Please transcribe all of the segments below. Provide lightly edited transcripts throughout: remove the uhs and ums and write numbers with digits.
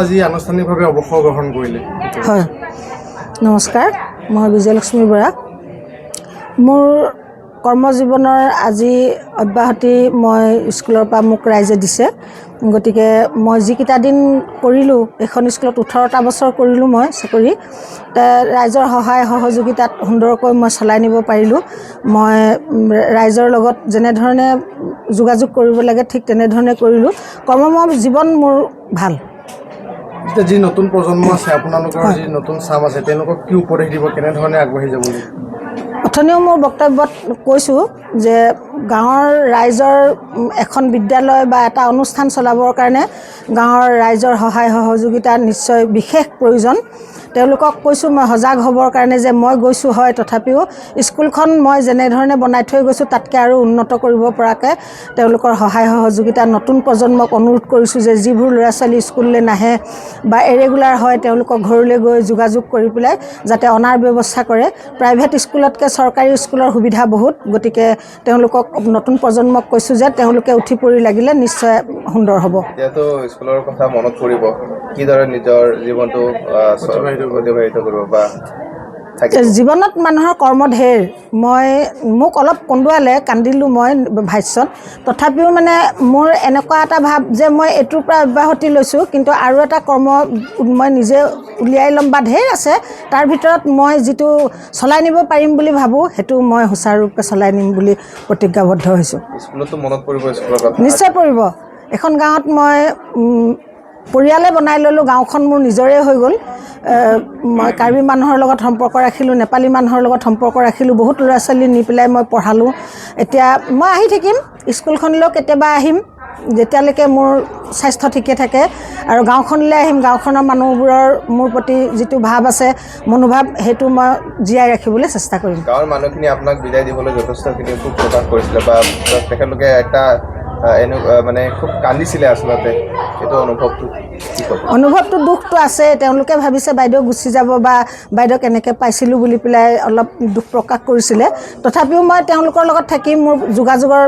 আজি আনুষ্ঠানিকভাৱে অৱসৰ গ্ৰহণ কৰিলে। হয়, নমস্কাৰ, মই বিজয়লক্ষ্মী বৰা। মোৰ কৰ্মজীৱনৰ আজি অব্যাহতি মই স্কুলৰ পৰা মোক ৰাইজে দিছে। গতিকে মই যিকেইটা দিন কৰিলোঁ, এখন স্কুলত 18টা বছৰ কৰিলোঁ মই চাকৰি। ৰাইজৰ সহায় সহযোগিতাত সুন্দৰকৈ মই চলাই নিব পাৰিলোঁ। মই ৰাইজৰ লগত যেনেধৰণে যোগাযোগ কৰিব লাগে ঠিক তেনেধৰণে কৰিলোঁ। কৰ্মময় জীৱন মোৰ ভাল। এতিয়া যি নতুন প্ৰজন্ম আছে, আপোনালোকৰ যি নতুন চাম আছে, তেওঁলোকক কি উপদেশ দিব, কেনেধৰণে আগবাঢ়ি যাব লাগিব? অথনিও মোৰ বক্তব্যত কৈছোঁ যে গাঁৱৰ ৰাইজৰ এখন বিদ্যালয় বা এটা অনুষ্ঠান চলাবৰ কাৰণে গাঁৱৰ ৰাইজৰ সহায় সহযোগিতা নিশ্চয় বিশেষ প্ৰয়োজন। তেওঁলোকক কৈছোঁ মই সজাগ হ'বৰ কাৰণে যে মই গৈছোঁ হয়, তথাপিও স্কুলখন মই যেনেধৰণে বনাই থৈ গৈছোঁ তাতকৈ আৰু উন্নত কৰিব পৰাকৈ তেওঁলোকৰ সহায় সহযোগিতা নতুন প্ৰজন্মক অনুৰোধ কৰিছোঁ যে যিবোৰ ল'ৰা ছোৱালী স্কুললৈ নাহে বা ইৰেগুলাৰ হয় তেওঁলোকক ঘৰলৈ গৈ যোগাযোগ কৰি পেলাই যাতে অনাৰ ব্যৱস্থা কৰে। প্ৰাইভেট স্কুলতকৈ চৰকাৰী স্কুলৰ সুবিধা বহুত, গতিকে তেওঁলোকক নতুন প্ৰজন্মক কৈছোঁ যে তেওঁলোকে উঠি পৰি লাগিলে নিশ্চয় সুন্দৰ হ'ব। এতিয়াতো স্কুলৰ কথা মনত পৰিব, কিদৰে নিজৰ জীৱনটো অতিবাহিত কৰিব বা জীৱনত মানুহৰ কৰ্ম ঢেৰ। মোক অলপ কন্দুৱালে, কান্দিলোঁ মই ভাষ্যত। তথাপিও মানে মোৰ এনেকুৱা এটা ভাৱ যে মই এইটোৰ পৰা অব্যাহতি লৈছোঁ, কিন্তু আৰু এটা কৰ্ম মই নিজে উলিয়াই ল'ম বা ঢেৰ আছে। তাৰ ভিতৰত মই যিটো চলাই নিব পাৰিম বুলি ভাবোঁ সেইটো মই সুচাৰুৰূপে চলাই নিম বুলি প্ৰতিজ্ঞাবদ্ধ হৈছোঁ। স্কুলতো মনত পৰিব, স্কুলৰ কথা নিশ্চয় পৰিব। এখন গাঁৱত মই পৰিয়ালে বনাই ল'লোঁ, গাঁওখন মোৰ নিজৰে হৈ গ'ল। মই কাৰ্বি মানুহৰ লগত সম্পৰ্ক ৰাখিলোঁ, নেপালী মানুহৰ লগত সম্পৰ্ক ৰাখিলোঁ, বহুত ল'ৰা ছোৱালী নি পেলাই মই পঢ়ালোঁ। এতিয়া মই আহি থাকিম স্কুলখনলৈও, কেতিয়াবা আহিম যেতিয়ালৈকে মোৰ স্বাস্থ্য ঠিকে থাকে, আৰু গাঁওখনলৈ আহিম। গাঁওখনৰ মানুহবোৰৰ মোৰ প্ৰতি যিটো ভাৱ আছে, মনোভাৱ, সেইটো মই জীয়াই ৰাখিবলৈ চেষ্টা কৰিম। গাঁৱৰ মানুহখিনি আপোনাক বিদায় দিবলৈ যথেষ্টখিনি খুব প্ৰকাশ কৰিছিলে বা তেখেতলোকে এটা মানে খুব কান্দিছিলে আচলতে, সেইটো অনুভৱটো দুখটো আছে। তেওঁলোকে ভাবিছে বাইদেউ গুচি যাব বা বাইদেউক এনেকৈ পাইছিলোঁ বুলি পেলাই অলপ দুখ প্ৰকাশ কৰিছিলে। তথাপিও মই তেওঁলোকৰ লগত থাকি মোৰ যোগাযোগৰ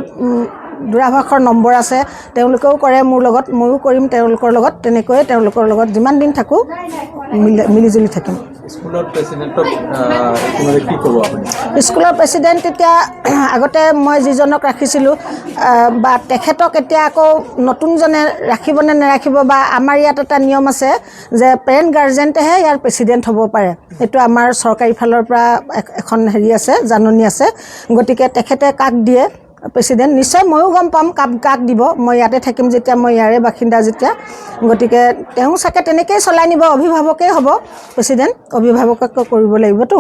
দূৰাভাষৰ নম্বৰ আছে, তেওঁলোকেও কৰে মোৰ লগত, ময়ো কৰিম তেওঁলোকৰ লগত। তেনেকৈয়ে তেওঁলোকৰ লগত যিমান দিন থাকোঁ মিলিজুলি থাকিম। স্কুলৰ প্ৰেচিডেণ্টক কি ক'ব আপুনি? স্কুলৰ প্ৰেচিডেণ্ট এতিয়া আগতে মই যিজনক ৰাখিছিলোঁ বা তেখেতক এতিয়া আকৌ নতুনজনে ৰাখিবনে নাৰাখিব, বা আমাৰ ইয়াত এটা নিয়ম আছে যে পেৰেণ্ট গাৰ্জেণ্টেহে ইয়াৰ প্ৰেচিডেণ্ট হ'ব পাৰে। এইটো আমাৰ চৰকাৰী ফালৰ পৰা এখন হেৰি আছে, জাননী আছে। গতিকে তেখেতে কাক দিয়ে প্ৰেচিডেণ্ট নিশ্চয় ময়ো গম পাম কাক দিব। মই ইয়াতে থাকিম যেতিয়া, মই ইয়াৰে বাসিন্দা যেতিয়া, গতিকে তেওঁ চাগে তেনেকৈয়ে চলাই নিব। অভিভাৱকেই হ'ব প্ৰেচিডেণ্ট, অভিভাৱককে কৰিব লাগিবতো।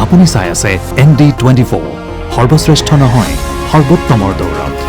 আপুনি চাই আছে ND24, সৰ্বশ্ৰেষ্ঠ নহয় সৰ্বোত্তমৰ দৌৰত।